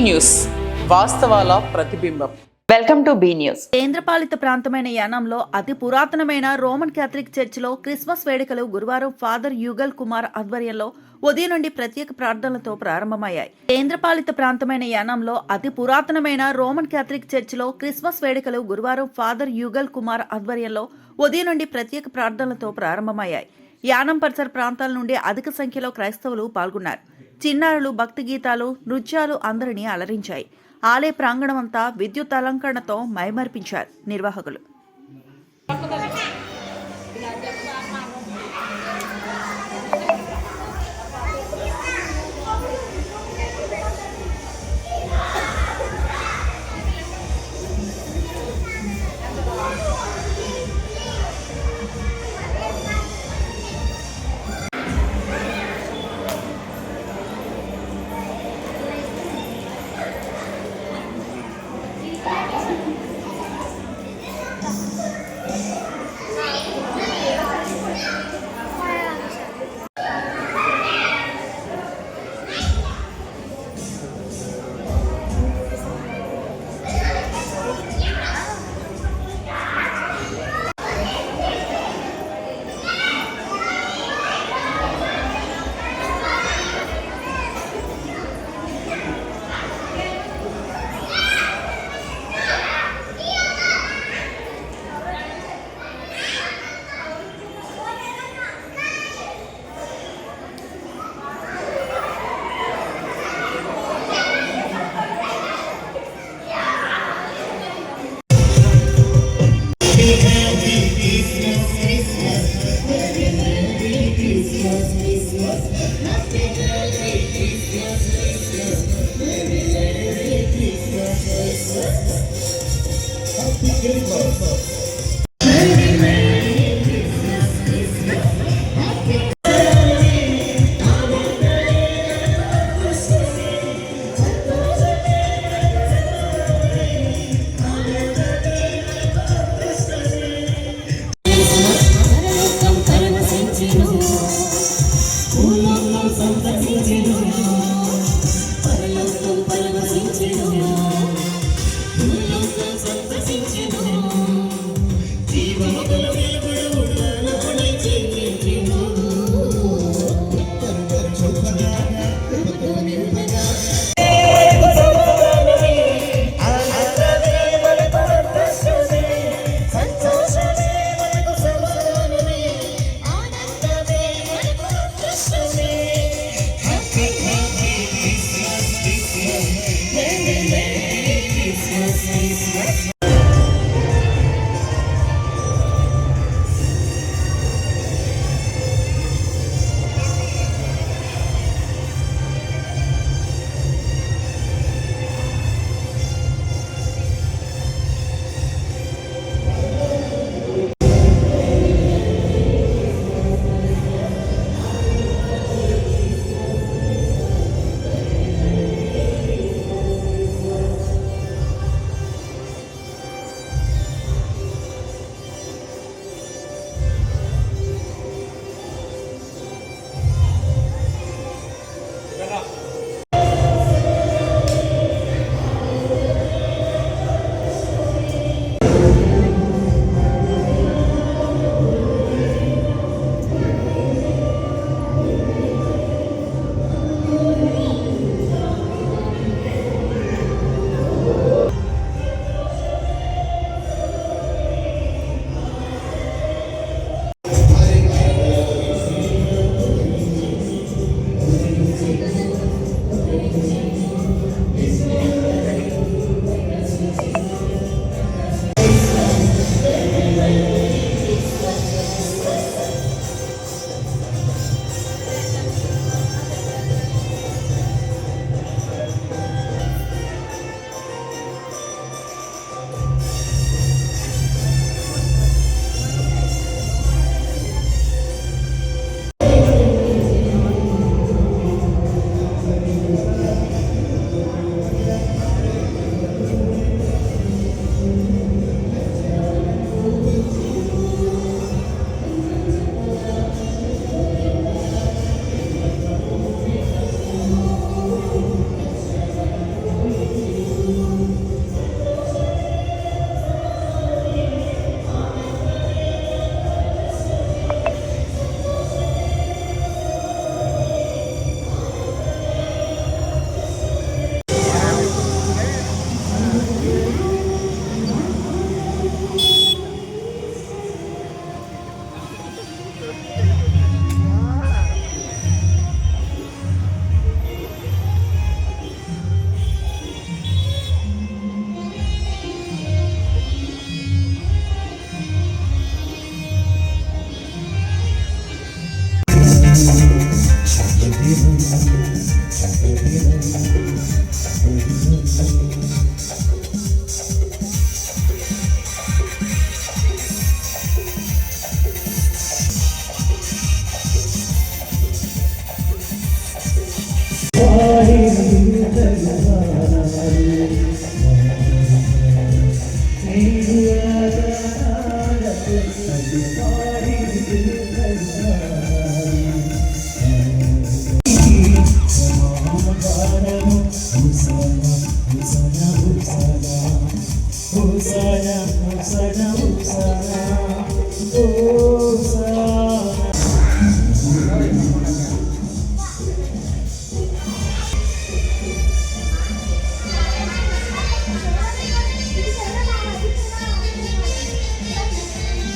News, వాస్తవాల ప్రతిబింబం. Welcome to be news. కేంద్రపాలిత ప్రాంతమైన యానాంలో అతి పురాతనమైన రోమన్ క్యాథలిక్ చర్చిలో క్రిస్మస్ వేడుకలు గురువారం ఫాదర్ యుగల్ కుమార్ ఆధ్వర్యంలో ఉదయం నుండి ప్రత్యేక ప్రార్థనలతో ప్రారంభమయ్యాయి. కేంద్రపాలిత ప్రాంతమైన యానాంలో అతి పురాతనమైన రోమన్ క్యాథలిక్ చర్చిలో క్రిస్మస్ వేడుకలు గురువారం ఫాదర్ యుగల్ కుమార్ ఆధ్వర్యంలో ఉదయం నుండి ప్రత్యేక ప్రార్థనలతో ప్రారంభమయ్యాయి. యానం పరిసర ప్రాంతాల నుండి అధిక సంఖ్యలో క్రైస్తవులు పాల్గొన్నారు. చిన్నారులు, భక్తి గీతాలు, నృత్యాలు అందరినీ అలరించాయి. ఆలయ ప్రాంగణమంతా విద్యుత్ అలంకరణతో మైమర్పించారు నిర్వాహకులు.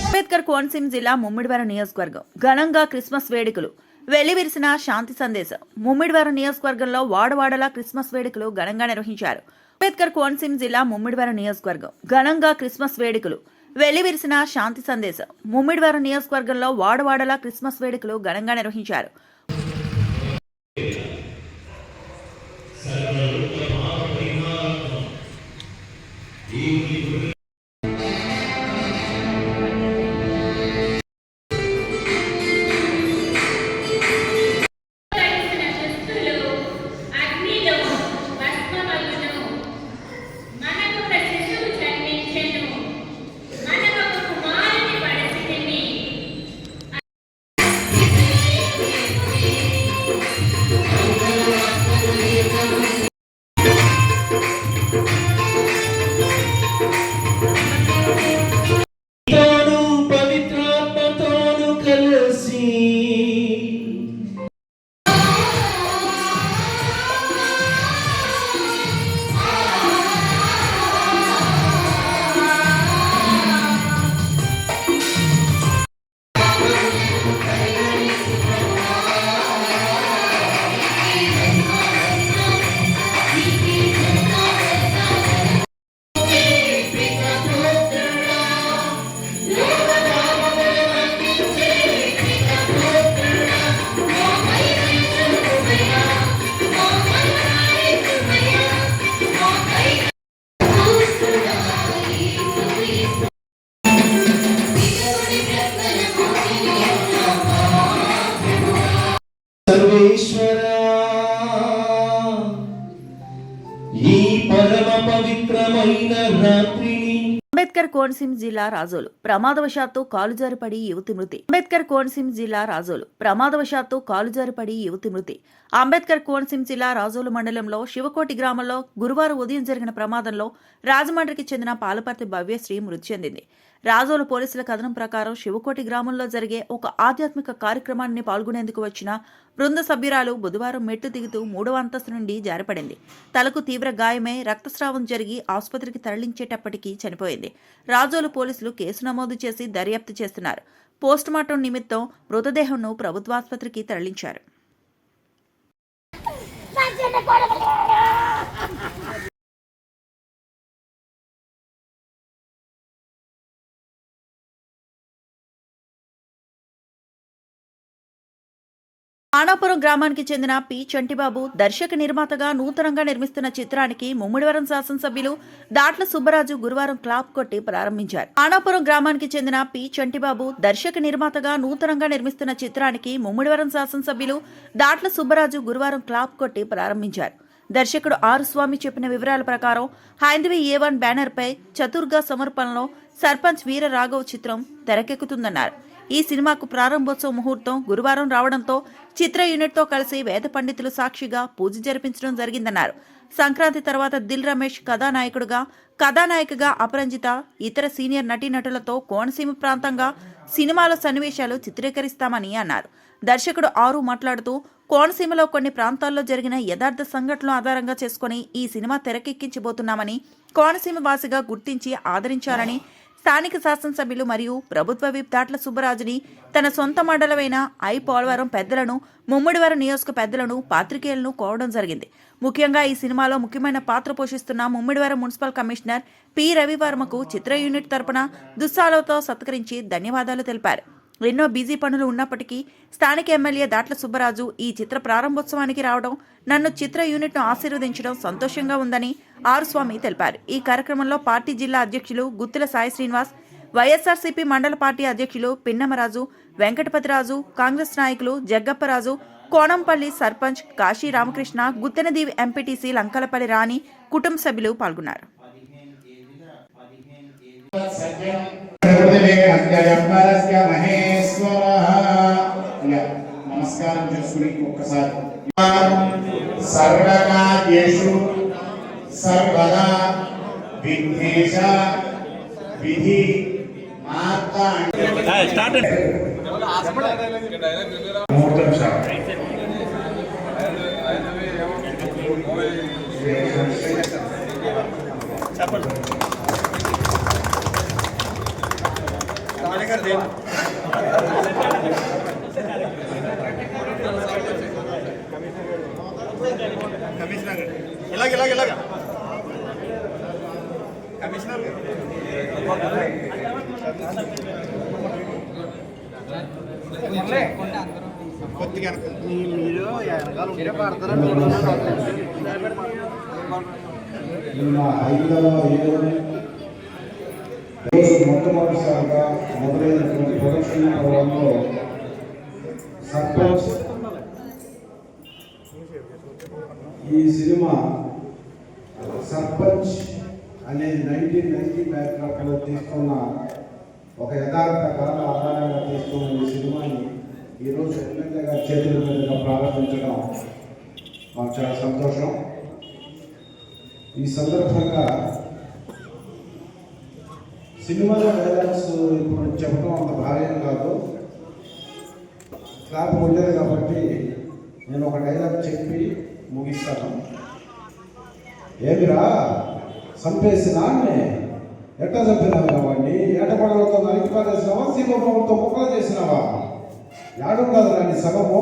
అంబేద్కర్ కోనసీమ జిల్లా ముమ్మిడివరం నియోజకవర్గం ఘనంగా క్రిస్మస్ వేడుకలు వెల్లివిరిసిన శాంతి సందేశం. ముమ్మిడివరం నియోజకవర్గంలో వాడవాడలా క్రిస్మస్ వేడుకలు ఘనంగా నిర్వహించారు. అంబేద్కర్ కోనసీమ జిల్లా ముమ్మిడివరం నియోజకవర్గం ఘనంగా క్రిస్మస్ వేడుకలు వెల్లివిరిసిన శాంతి సందేశం. ముమ్మిడివరం నియోజకవర్గంలో వాడవాడలా క్రిస్మస్ వేడుకలు ఘనంగా నిర్వహించారు. సర్వేశ్వరా ఈ పరమ పవిత్రమైన రాత్రిని అంబేద్కర్ కోనసీమ జిల్లా రాజోలు ప్రమాదవశాత్తు కాలుజారిపడి యువతి మృతి. అంబేద్కర్ కోనసీమ జిల్లా రాజోలు ప్రమాదవశాత్తు కాలుజారిపడి యువతి మృతి. అంబేద్కర్ కోనసీమ జిల్లా రాజోలు మండలంలో శివకోటి గ్రామంలో గురువారం ఉదయం జరిగిన ప్రమాదంలో రాజమండ్రికి చెందిన పాలపర్తి భవ్యశ్రీ మృతి చెందింది. రాజోలు పోలీసుల కథనం ప్రకారం శివకోటి గ్రామంలో జరిగే ఒక ఆధ్యాత్మిక కార్యక్రమాన్ని పాల్గొనేందుకు వచ్చిన బృంద సభ్యురాలు బుధవారం మెట్టు దిగుతూ 3వ అంతస్తు నుండి జారిపడింది. తలకు తీవ్ర గాయమై రక్తస్రావం జరిగి ఆసుపత్రికి తరలించేటప్పటికీ చనిపోయింది. రాజోలు పోలీసులు కేసు నమోదు చేసి దర్యాప్తు చేస్తున్నారు. పోస్టుమార్టం నిమిత్తం మృతదేహంను ప్రభుత్వాసుపత్రికి తరలించారు. ఆనాపురం గ్రామానికి చెందిన పి చంటిబాబు దర్శక నిర్మాతగా నూతనంగా నిర్మిస్తున్న చిత్రానికి ముమ్మిడివరం శాసనసభ్యులు దాట్ల సుబ్బరాజు గురువారం క్లాప్ కొట్టి ప్రారంభించారు. ఆనాపురం గ్రామానికి చెందిన పి చంటిబాబు దర్శక నిర్మాతగా నూతనంగా నిర్మిస్తున్న చిత్రానికి ముమ్మిడివరం శాసనసభ్యులు దాట్ల సుబ్బరాజు గురువారం క్లాప్ కొట్టి ప్రారంభించారు. దర్శకుడు ఆరుస్వామి చెప్పిన వివరాల ప్రకారం హైందవి A1 బ్యానర్పై చతుర్గా సమర్పణలో సర్పంచ్ వీర రాఘవ్ చిత్రం తెరకెక్కుతుందన్నారు. ఈ సినిమాకు ప్రారంభోత్సవ ముహూర్తం గురువారం రావడంతో చిత్ర యూనిట్తో కలిసి వేద పండితులు సాక్షిగా పూజ జరిపించడం జరిగిందన్నారు. సంక్రాంతి తర్వాత దిల్ రమేష్ కథానాయికగా అపరంజిత ఇతర సీనియర్ నటీనటులతో కోనసీమ ప్రాంతంగా సినిమాలో సన్నివేశాలు చిత్రీకరిస్తామని అన్నారు. దర్శకుడు ఆరు మాట్లాడుతూ కోనసీమలో కొన్ని ప్రాంతాల్లో జరిగిన యథార్థ సంఘటనలు ఆధారంగా చేసుకుని ఈ సినిమా తెరకెక్కించబోతున్నామని, కోనసీమ వాసిగా గుర్తించి ఆదరించాలని, స్థానిక శాసనసభ్యులు మరియు ప్రభుత్వ విప్ దాట్ల సుబ్బరాజుని, తన సొంత మండలమైన పోలవరం పెద్దలను, ముమ్మిడివరం నియోజక పెద్దలను, పాత్రికేయులను కోరడం జరిగింది. ముఖ్యంగా ఈ సినిమాలో ముఖ్యమైన పాత్ర పోషిస్తున్న ముమ్మిడివరం మున్సిపల్ కమిషనర్ పి రవివర్మకు చిత్ర యూనిట్ తరపున దుస్సాలతో సత్కరించి ధన్యవాదాలు తెలిపారు. ఎన్నో బిజీ పనులు ఉన్నప్పటికీ స్థానిక ఎమ్మెల్యే దాట్ల సుబ్బరాజు ఈ చిత్ర ప్రారంభోత్సవానికి రావడం, నన్ను చిత్ర యూనిట్ను ఆశీర్వదించడం సంతోషంగా ఉందని ఆరుస్వామి తెలిపారు. ఈ కార్యక్రమంలో పార్టీ జిల్లా అధ్యక్షులు గుత్తుల సాయి శ్రీనివాస్, వైఎస్ఆర్సీపీ మండల పార్టీ అధ్యక్షులు పిన్నమరాజు, వెంకటపతిరాజు, కాంగ్రెస్ నాయకులు జగ్గప్పరాజు, కోనంపల్లి సర్పంచ్ కాశీ రామకృష్ణ, గుత్తెనదీవి ఎంపీటీసీ లంకలపల్లి రాణి కుటుంబ సభ్యులు పాల్గొన్నారు. నమస్కారం చేసుకుని ఒక్కసారి సర్వకార్యేషు సర్వదా విఘ్నేశ విధి మార్త ముహూర్తం సార్ ఇలాగ కమిషనర్ కొద్దిగా మీరు వెనకాల పడతారా నిన్న హైదరాబాద్ రోజు మొట్టమొదటిసారిగా మొదలైనటువంటి ప్రదర్శన భవనంలో సర్పంచ్ ఈ సినిమా సర్పంచ్ అనేది 1990 బ్యాక్డ్రాప్లో తీసుకున్న ఒక యథార్థ కథల ఆధారంగా తీసుకున్న ఈ సినిమాని ఈరోజు ఎమ్మెల్యే గారి చేతుల మీదుగా ప్రారంభించడం మాకు చాలా సంతోషం. ఈ సందర్భంగా సినిమాలో డైలాగ్స్ ఇప్పుడు చెప్పడం అంత భార్యం కాదు, క్లాప్ ఉండేది కాబట్టి నేను ఒక డైలాగ్ చెప్పి ముగిస్తాను. ఏమిరా చంపేసినా ఎట్లా చంపినావు వాడిని? ఏటపడలతో నరికి పారేసినావా, సీమతో ముక్కలు చేసినావా? యాడు కాదు రాని సగము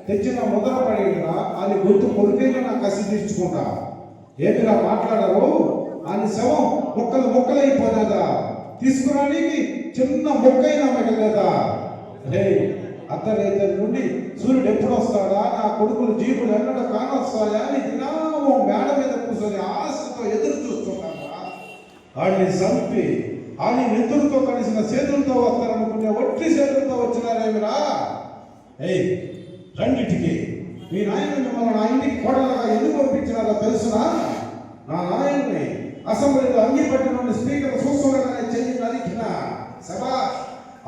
తెచ్చిన ముద్ర పడినా అని గుర్తు కొరికేనా నాకు కసి తీర్చుకుంటా. ఏమిరా మాట్లాడరు? అని శవం ముక్కలైపోలేదా? తీసుకురానికి చిన్న మొక్కైనా మిగలేదా? రే అర్ధరైతు నుండి సూర్యుడు ఎప్పుడు వస్తాడా, నా కొడుకులు జీవులు ఎన్నడూ కానొస్తాయా అని దినామో మేడ మీద కూర్చొని ఆశతో ఎదురు చూస్తున్నారా? వాడిని చంపి అని నెత్తులతో కలిసిన చేతులతో వస్తారనుకునే ఒట్టి చేతులతో వచ్చినారేమిరా? రెండిటికి మీ నాయన మిమ్మల్ని నా ఇంటికి కోడలుగా ఎందుకు పంపించినారో తెలుసునా? నా నాయన్ని అసెంబ్లీలో అంగిపట్టి నుండి స్పీకర్ చూస్తుండగానే చెయ్యి నరికిన సభా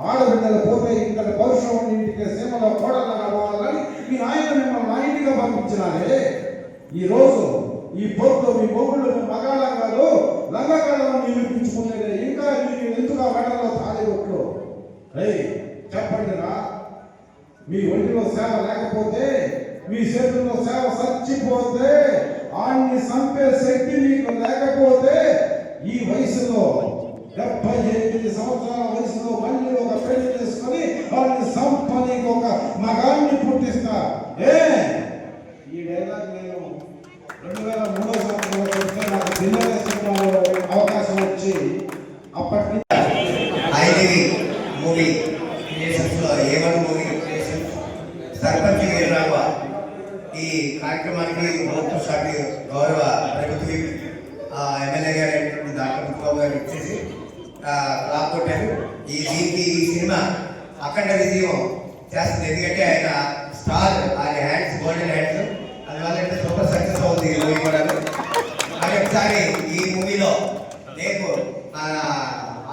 ఆడబిడ్డలు పోతే ఇక్కడ పౌరుషం ఇంటికి సీమలో కోడలుగా పోవాలని మీ నాయన మిమ్మల్ని నా ఇంటిగా పంపించినారే. ఈరోజు ఈ పోర్లో మీ మొగుళ్ళు మగాళ్ళ కాదు లంగకాలను నిరూపించుకునేది. ఇంకా మీరు ఎందుకు ఆ మెడలో తాళిబొట్లు? చెప్పండి రా, మీ ఒంటిలో సేవ లేకపోతే, మీ చేతుల్లో సేవ చచ్చిపోతే, ఆన్ని చంపే శక్తి మీకు లేకపోతే ఈ వయసులో 78 సంవత్సరాల వయసులో మళ్ళీ ఒక పెళ్లి చేసుకొని వాడిని సంపనికి ఒక మగాన్ని పుట్టిస్తా. ఈ డైలాగ్ నేను 2003 సంవత్సరంలో చెప్తే నాకు దిన్నర సినిమాలో అవకాశం వచ్చి అప్పటి నుంచి మూవీ క్రియేషన్స్లో A1 movie creations sarpanch Veeraraghava ఈ కార్యక్రమానికి మొదటిసారి గౌరవ ప్రభుత్వ ఎమ్మెల్యే గారు అయినటువంటి డాక్టర్ ముఖ్యబాబు గారు ఇచ్చేసి క్లాప్ కొట్టారు. దీనికి ఈ సినిమా అఖండ విజయం చేస్తుంది. ఎందుకంటే ఆయన స్టార్, ఆయన హ్యాండ్స్ గోల్డెన్ హ్యాండ్స్, అందువల్ల సూపర్ సక్సెస్ అవుతుంది ఈ మూవీ కూడా. మరి ఒకసారి ఈ మూవీలో నేను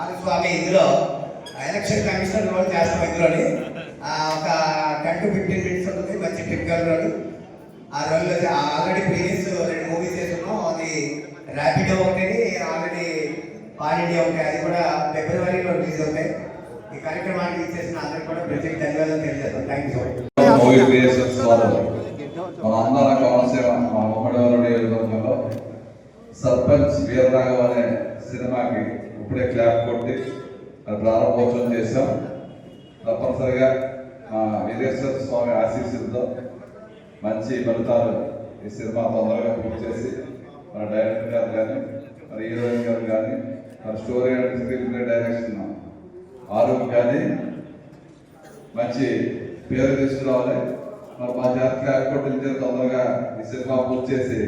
ఆదిస్వామి ఇందులో ఎలక్షన్ కమిషనర్ రోల్ చేస్తాం. ఇందులోని ఒక 10 to 15 minutes ఉంటుంది. మంచి టిపికల్ రోల్. ఆ రోల్లో ఆల్రెడీ ప్రీవియస్ 2 మూవీస్ చేస్తున్నాం. అది ర్యాపిడో ఒకటి, ఆల్రెడీ పాల్ ఇండియా ఒకటి, అది కూడా ఫిబ్రవరిలో రిలీజ్ అవుతాయి. ఈ కార్యక్రమానికి ఇచ్చేసిన అందరికీ కూడా ప్రత్యేక ధన్యవాదాలు తెలియజేస్తాం. Thank you so much. Movie creations వారు మన అందర కోనసీమ మా ఉమ్మడివరం నియోజకవర్గంలో సర్పంచ్ వీరరాఘవ అనే సినిమాకి ఇప్పుడే క్లాప్ కొట్టి ప్రారంభోత్సవం చేశాం. తప్పనిసరిగా మా వీరేశ్వర స్వామి ఆశీస్సులతో మంచి ఫలితాలు ఈ సినిమా తొందరగా పూర్తి చేసి మన డైరెక్టర్ గారు కానీ, మరి హీరోయిన్ గారు కానీ, మరి story and screen play direction ఆరోగ్యం కానీ మంచి పేరు తీసుకురావాలి. మరి మా జాతీయ కొట్టించే తొందరగా ఈ సినిమా పూర్తి చేసి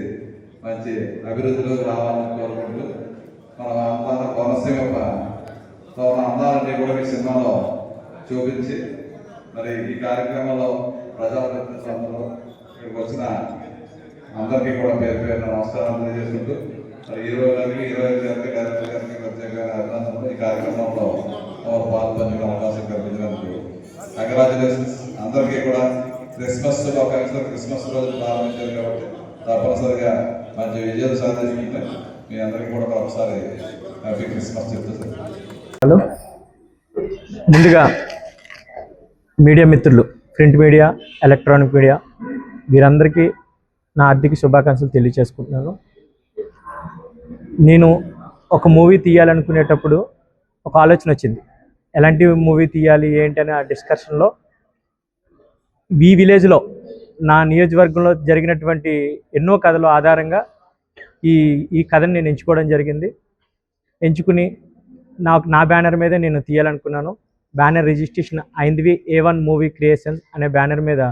మంచి అభివృద్ధిలోకి రావాలని కోరుకుంటూ మన అందాల కోనసీమ అందాలన్నీ కూడా ఈ సినిమాలో చూపించి మరి ఈ కార్యక్రమంలో ప్రజాప్రతినిధులందరూ ఇక్కడికి వచ్చిన అందరికీ కూడా పేరు పేరున నమస్కారాలు తెలియజేసుకుంటూ మరి హీరోయిన్ గారికి డైరెక్టర్ గారికి ప్రత్యేకంగా అభినందనలు. ఈ కార్యక్రమంలో పాల్పంచుకునే అవకాశం కల్పించినందుకు కంగ్రాచులేషన్స్. అందరికీ కూడా క్రిస్మస్ రోజు ప్రారంభించారు కాబట్టి తప్పనిసరిగా మంచి విజయాలు సాధించుకుంటే మీ అందరికీ కూడా ఒకసారి హ్యాపీ క్రిస్మస్ చెప్తా సార్. హలో, ముందుగా మీడియా మిత్రులు, ప్రింట్ మీడియా, ఎలక్ట్రానిక్ మీడియా వీరందరికీ నా ఆర్థిక శుభాకాంక్షలు తెలియజేసుకుంటున్నాను. నేను ఒక మూవీ తీయాలనుకునేటప్పుడు ఒక ఆలోచన వచ్చింది. ఎలాంటి మూవీ తీయాలి ఏంటి అనే ఆ డిస్కషన్లో ఈ విలేజ్లో నా నియోజకవర్గంలో జరిగినటువంటి ఎన్నో కథల ఆధారంగా ఈ కథను నేను ఎంచుకోవడం జరిగింది. ఎంచుకుని నా బ్యానర్ మీదే నేను తీయాలనుకున్నాను. బ్యానర్ రిజిస్ట్రేషన్ అయింది A1 మూవీ క్రియేషన్స్ అనే బ్యానర్ మీద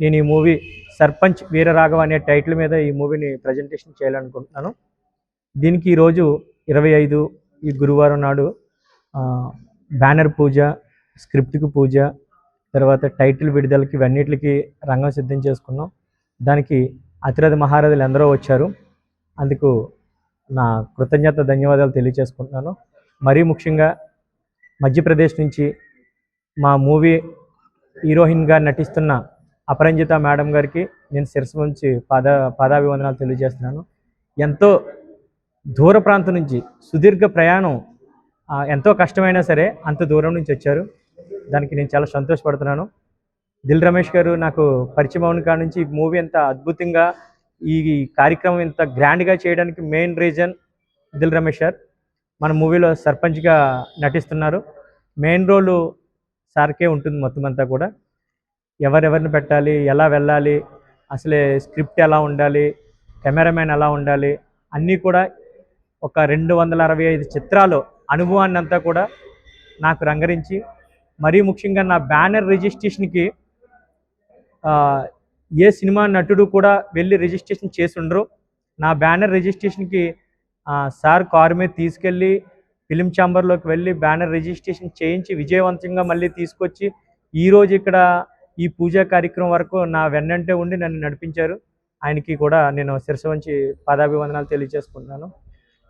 నేను ఈ మూవీ సర్పంచ్ వీరరాఘవ అనే టైటిల్ మీద ఈ మూవీని ప్రజెంటేషన్ చేయాలనుకుంటున్నాను. దీనికి ఈరోజు 25 ఈ గురువారం నాడు బ్యానర్ పూజ, స్క్రిప్ట్కి పూజ, తర్వాత టైటిల్ విడుదలకి ఇవన్నిటికి రంగం సిద్ధం చేసుకున్నాం. దానికి అతిరథ మహారథులు ఎందరో వచ్చారు. అందుకు నా కృతజ్ఞత ధన్యవాదాలు తెలియజేసుకుంటున్నాను. మరీ ముఖ్యంగా మధ్యప్రదేశ్ నుంచి మా మూవీ హీరోయిన్గా నటిస్తున్న అపరంజిత మేడం గారికి నేను శిరస్సు నుంచి పాదాభివందనాలు తెలియజేస్తున్నాను. ఎంతో దూర ప్రాంతం నుంచి సుదీర్ఘ ప్రయాణం, ఎంతో కష్టమైనా సరే అంత దూరం నుంచి వచ్చారు. దానికి నేను చాలా సంతోషపడుతున్నాను. దిల్ రమేష్ గారు నాకు పరిచయం అవున కాడ నుంచి ఈ మూవీ ఎంత అద్భుతంగా, ఈ కార్యక్రమం ఇంత గ్రాండ్గా చేయడానికి main reason Dil Ramesh sir. మన మూవీలో సర్పంచ్గా నటిస్తున్నారు. మెయిన్ రోలు సార్కే ఉంటుంది. మొత్తం అంతా కూడా ఎవరెవరిని పెట్టాలి, ఎలా వెళ్ళాలి, అసలే స్క్రిప్ట్ ఎలా ఉండాలి, కెమెరామెన్ ఎలా ఉండాలి, అన్నీ కూడా ఒక 265 చిత్రాలు అనుభవాన్ని అంతా కూడా నాకు రంగరించి, మరీ ముఖ్యంగా నా బ్యానర్ రిజిస్ట్రేషన్కి ఏ సినిమా నటుడు కూడా వెళ్ళి రిజిస్ట్రేషన్ చేసి ఉండరు. నా బ్యానర్ రిజిస్ట్రేషన్కి సార్ కారు మీద తీసుకెళ్ళి ఫిలిం ఛాంబర్లోకి వెళ్ళి బ్యానర్ రిజిస్ట్రేషన్ చేయించి విజయవంతంగా మళ్ళీ తీసుకొచ్చి ఈరోజు ఇక్కడ ఈ పూజా కార్యక్రమం వరకు నా వెన్నంటే ఉండి నన్ను నడిపించారు. ఆయనకి కూడా నేను శిరస్సు వంచి పాదాభివందనాలు తెలియజేసుకుంటున్నాను.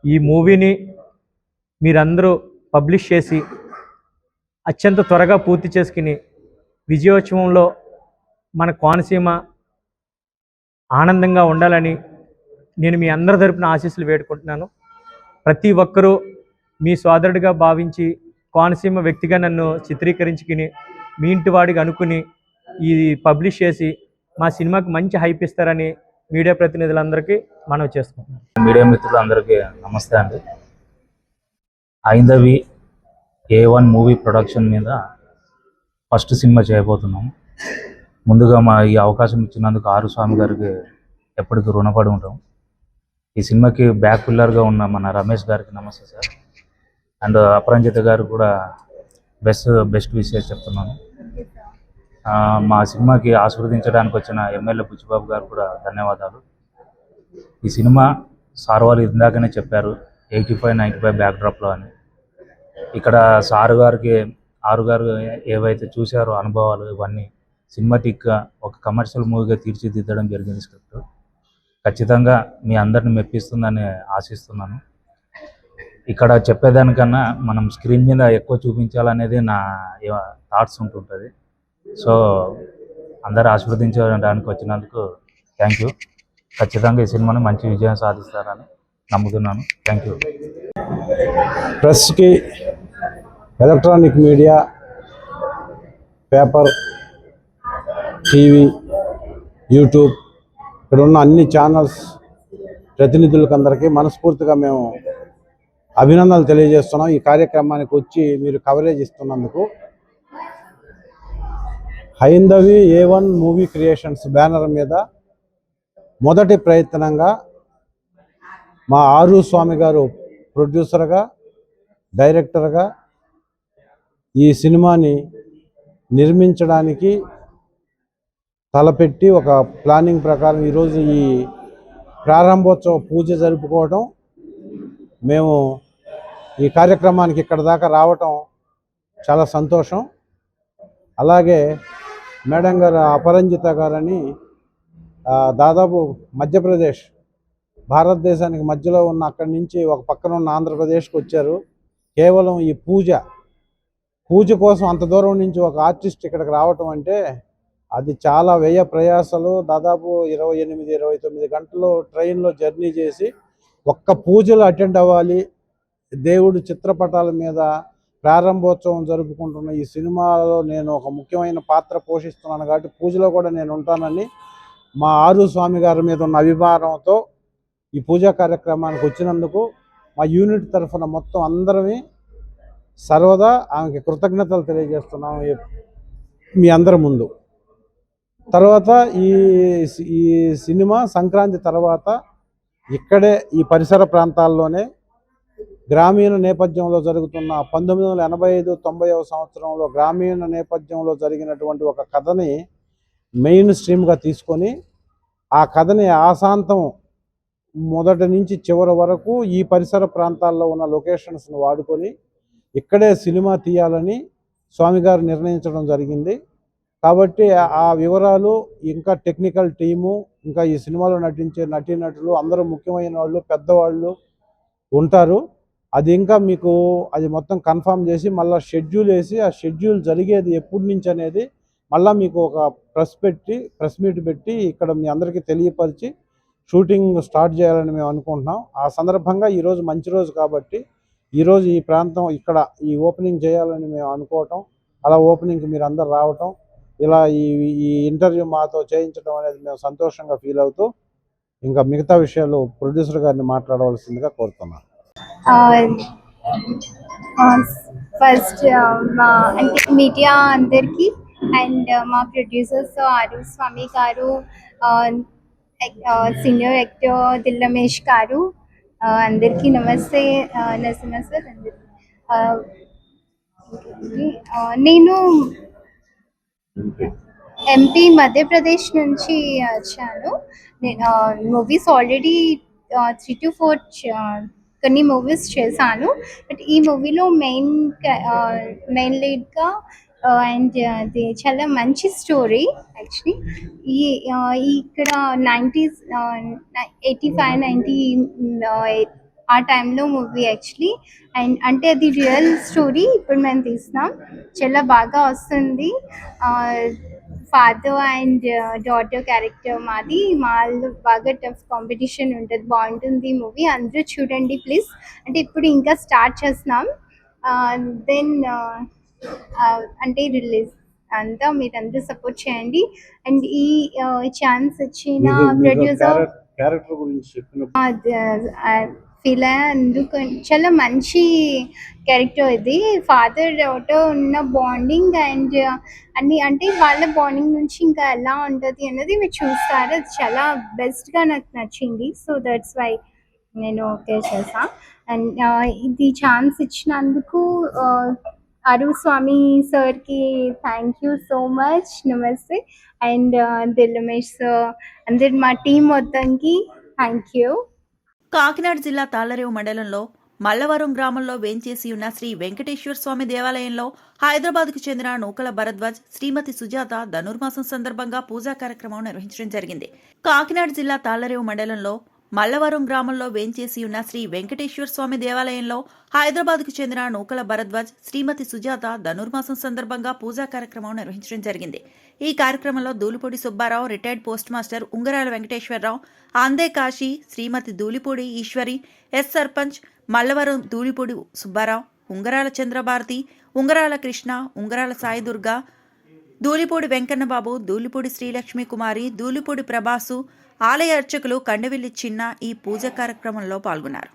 ఈ మూవీని మీరందరూ పబ్లిష్ చేసి అత్యంత త్వరగా పూర్తి చేసుకుని విజయోత్సవంలో మన కోనసీమ ఆనందంగా ఉండాలని నేను మీ అందరి తరపున ఆశీస్సులు వేడుకుంటున్నాను. ప్రతి ఒక్కరూ మీ సోదరుడిగా భావించి కోనసీమ వ్యక్తిగా నన్ను చిత్రీకరించుకుని మీ ఇంటి వాడిగా అనుకుని ఇది పబ్లిష్ చేసి మా సినిమాకి మంచి హైప్ ఇస్తారని మీడియా ప్రతినిధులందరికీ మనవి చేసుకుంటున్నాను. మీడియా మిత్రులందరికీ నమస్తే అండి. ఐందవి A1 మూవీ ప్రొడక్షన్ మీద ఫస్ట్ సినిమా చేయబోతున్నాం. ముందుగా ఈ అవకాశం ఇచ్చినందుకు ఆరు స్వామి గారికి ఎప్పటికీ రుణపడి ఉంటాం. ఈ సినిమాకి బ్యాక్ పిల్లర్గా ఉన్న మన రమేష్ గారికి నమస్తే సార్. అండ్ అపరంజిత గారు కూడా బెస్ట్ విషయాలు చెప్తున్నాను. మా సినిమాకి ఆశీర్వదించడానికి వచ్చిన ఎమ్మెల్యే బుచ్చిబాబు గారు కూడా ధన్యవాదాలు. ఈ సినిమా సార్ వారు ఇందాకనే చెప్పారు 85-95 బ్యాక్డ్రాప్లో అని. ఇక్కడ ఆరు గారు ఏవైతే చూశారో అనుభవాలు ఇవన్నీ సినిమాటిక్గా ఒక కమర్షియల్ మూవీగా తీర్చిదిద్దడం జరిగింది. స్క్రిప్ట్ ఖచ్చితంగా మీ అందరిని మెప్పిస్తుందని ఆశిస్తున్నాను. ఇక్కడ చెప్పేదానికన్నా మనం స్క్రీన్ మీద ఎక్కువ చూపించాలనేది నా థాట్స్ ఉంటుంటుంది. సో అందరూ ఆశీర్వదించడానికి వచ్చినందుకు థ్యాంక్ యూ. ఖచ్చితంగా ఈ సినిమాని మంచి విజయం సాధిస్తారని నమ్ముతున్నాను. Thank you. ప్రెస్కి, electronic media, paper, TV, YouTube ఇక్కడ ఉన్న అన్ని ఛానల్స్ ప్రతినిధులకు అందరికీ మనస్ఫూర్తిగా మేము అభినందనలు తెలియజేస్తున్నాం. ఈ కార్యక్రమానికి వచ్చి మీరు కవరేజ్ ఇస్తున్నందుకు. Haindavi A1 movie creations banner మీద మొదటి ప్రయత్నంగా మా ఆరు స్వామి గారు ప్రొడ్యూసర్గా, డైరెక్టర్గా ఈ సినిమాని నిర్మించడానికి తలపెట్టి ఒక ప్లానింగ్ ప్రకారం ఈరోజు ఈ ప్రారంభోత్సవ పూజ జరుపుకోవడం, మేము ఈ కార్యక్రమానికి ఇక్కడ దాకా రావటం చాలా సంతోషం. అలాగే మేడం గారు అపరంజిత గారని దాదాపు మధ్యప్రదేశ్, భారతదేశానికి మధ్యలో ఉన్న అక్కడి నుంచి ఒక పక్కన ఉన్న ఆంధ్రప్రదేశ్కి వచ్చారు. కేవలం ఈ పూజ కోసం అంత దూరం నుంచి ఒక ఆర్టిస్ట్ ఇక్కడికి రావటం అంటే అది చాలా వ్యయ ప్రయాసలు. దాదాపు 28-29 గంటలు ట్రైన్లో జర్నీ చేసి ఒక్క పూజలు అటెండ్ అవ్వాలి, దేవుడు చిత్రపటాల మీద ప్రారంభోత్సవం జరుపుకుంటున్న ఈ సినిమాలో నేను ఒక ముఖ్యమైన పాత్ర పోషిస్తున్నాను కాబట్టి పూజలో కూడా నేను ఉంటానని మా ఆరు స్వామి గారి మీద ఉన్న అభిమానంతో ఈ పూజా కార్యక్రమానికి వచ్చినందుకు మా యూనిట్ తరఫున మొత్తం అందరమే సర్వదా ఆమెకి కృతజ్ఞతలు తెలియజేస్తున్నాము మీ అందరి ముందు. తర్వాత ఈ సినిమా సంక్రాంతి తర్వాత ఇక్కడే ఈ పరిసర ప్రాంతాల్లోనే గ్రామీణ నేపథ్యంలో జరుగుతున్న 1985-90వ సంవత్సరంలో గ్రామీణ నేపథ్యంలో జరిగినటువంటి ఒక కథని మెయిన్ స్ట్రీమ్గా తీసుకొని ఆ కథని ఆశాంతం మొదటి నుంచి చివరి వరకు ఈ పరిసర ప్రాంతాల్లో ఉన్న లొకేషన్స్ని వాడుకొని ఇక్కడే సినిమా తీయాలని స్వామి గారు నిర్ణయించడం జరిగింది. కాబట్టి ఆ వివరాలు ఇంకా టెక్నికల్ టీము ఇంకా ఈ సినిమాలో నటించే నటీనటులు అందరూ ముఖ్యమైన వాళ్ళు పెద్దవాళ్ళు ఉంటారు. అది ఇంకా మీకు అది మొత్తం కన్ఫర్మ్ చేసి మళ్ళీ షెడ్యూల్ వేసి ఆ షెడ్యూల్ జరిగేది ఎప్పటి నుంచి అనేది మళ్ళీ మీకు ఒక ప్రెస్ మీట్ పెట్టి ఇక్కడ మీ అందరికీ తెలియపరిచి షూటింగ్ స్టార్ట్ చేయాలని మేము అనుకుంటున్నాం. ఆ సందర్భంగా ఈరోజు మంచి రోజు కాబట్టి ఈరోజు ఈ ప్రాంతం ఇక్కడ ఈ ఓపెనింగ్ చేయాలని మేము అనుకోవటం, అలా ఓపెనింగ్కి మీరు అందరు రావటం, ఇలా ఈ ఇంటర్వ్యూ మాతో చేయించడం అనేది మేము సంతోషంగా ఫీల్ అవుతూ ఇంకా మిగతా విషయాలు ప్రొడ్యూసర్ గారిని మాట్లాడవలసిందిగా కోరుతున్నాను. ఫస్ట్ మా అంటే మీడియా అందరికీ అండ్ మా ప్రొడ్యూసర్స్ ఆరు స్వామి గారు, సీనియర్ యాక్టర్ దిల్ రమేష్ గారు, అందరికీ నమస్తే. నరసింహ సార్ అందరికీ. నేను ఎంపీ మధ్యప్రదేశ్ నుంచి వచ్చాను. మూవీస్ ఆల్రెడీ 3 to 4 కొన్ని మూవీస్ చేశాను. బట్ ఈ మూవీలో మెయిన్ లీడ్గా అండ్ అది చాలా మంచి స్టోరీ యాక్చువల్లీ. ఇక్కడ 90s 85-90 ఆ టైంలో మూవీ యాక్చువల్లీ. అండ్ అంటే అది రియల్ స్టోరీ ఇప్పుడు మేము తీసినాం. చాలా బాగా వస్తుంది. ఫాదర్ అండ్ డాటర్ క్యారెక్టర్ మాది. వాళ్ళు బాగా టఫ్ కాంపిటీషన్ ఉంటుంది. బాగుంటుంది మూవీ, అందరూ చూడండి ప్లీజ్. అంటే ఇప్పుడు ఇంకా స్టార్ట్ చేస్తున్నాం. దెన్ అంటే రిలీజ్ అంతా మీరందరూ సపోర్ట్ చేయండి. అండ్ ఈ ఛాన్స్ ఇచ్చిన ప్రొడ్యూసర్ క్యారెక్టర్ గురించి ఫీల్ అందుకు చాలా మంచి క్యారెక్టర్ ఇది. ఫాదర్ డాటర్ ఉన్న బాండింగ్ అండ్ అన్ని అంటే వాళ్ళ బాండింగ్ నుంచి ఇంకా ఎలా ఉంటుంది అన్నది మీరు చూస్తారు. అది చాలా బెస్ట్గా నాకు నచ్చింది. సో దట్స్ వై నేను ఓకే చేసా. అండ్ ఇది ఛాన్స్ ఇచ్చినందుకు అరు స్వామి సార్కి థ్యాంక్ యూ సో మచ్. నమస్తే. అండ్ దిల్ రమేష్ సార్ అందరి మా టీం మొత్తానికి థ్యాంక్ యూ. కాకినాడ జిల్లా తాళ్లరేవు మండలంలో మల్లవరం గ్రామంలో వేంచేసి ఉన్న శ్రీ వెంకటేశ్వర స్వామి దేవాలయంలో హైదరాబాద్కు చెందిన నూకల భరద్వాజ్, శ్రీమతి సుజాత ధనుర్మాసం సందర్భంగా పూజా కార్యక్రమం నిర్వహించడం జరిగింది. కాకినాడ జిల్లా తాళ్లరేవు మండలంలో మల్లవరం గ్రామంలో వేంచేసి ఉన్న శ్రీ వెంకటేశ్వర స్వామి దేవాలయంలో హైదరాబాద్కు చెందిన నూకల భరద్వాజ్, శ్రీమతి సుజాత ధనుర్మాసం సందర్భంగా పూజా కార్యక్రమం నిర్వహించడం జరిగింది. ఈ కార్యక్రమంలో Dulipudi Subbarao, retired post master Ungarala Venkateswararao, Ande Kasi, Srimati Dulipudi Eswari, ఎస్ సర్పంచ్ మల్లవరం దూలిపూడి సుబ్బారావు, ఉంగరాల చంద్రభారతి, ఉంగరాల కృష్ణ, ఉంగరాల సాయి దుర్గా, దూలిపూడి వెంకన్నబాబు, దూలిపూడి శ్రీలక్ష్మి కుమారి, దూలిపూడి ప్రభాసు, ఆలయ అర్చకులు కండవిల్లి చిన్న ఈ పూజ కార్యక్రమంలో పాల్గొన్నారు.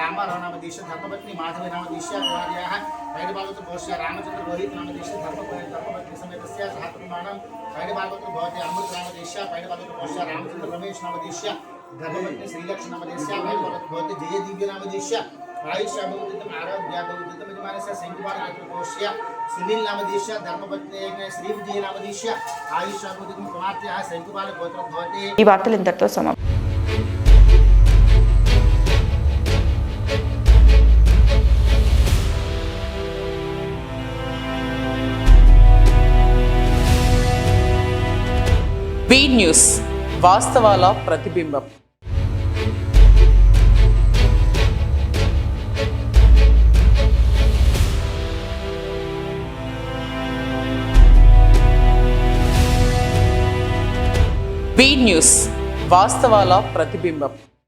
रामरावनामधीश धर्मपत्नी माधवी नामधीश कुमार्याः वैडभागवत भवस्य रामचंद्र रोहित नामधीश धर्मपत्नी समेतस्य सहप्रमाणं वैडभागवत भवति अमृत नामधीश वैडभागवत भवस्य रामचंद्र रमेश नामधीश धर्मपत्नी श्रीलक्ष्मी नामधीश वैडभागवत भवति जय दिव्य नामधीश आयुष अभिवृद्धिम आरोग्य अभिवृद्धिम यजमानस्य संकुमार भवस्य सुनील नामधीश धर्मपत्नी श्री विजय नामधीश आयुष अभिवृद्धिम कुमार्याः संकुमार गोत्र भवति. ఈ వార్తలు ఇంతటితో సమాప్తం. వి న్యూస్ వాస్తవాల ప్రతిబింబం. వి న్యూస్, వాస్తవాల ప్రతిబింబం.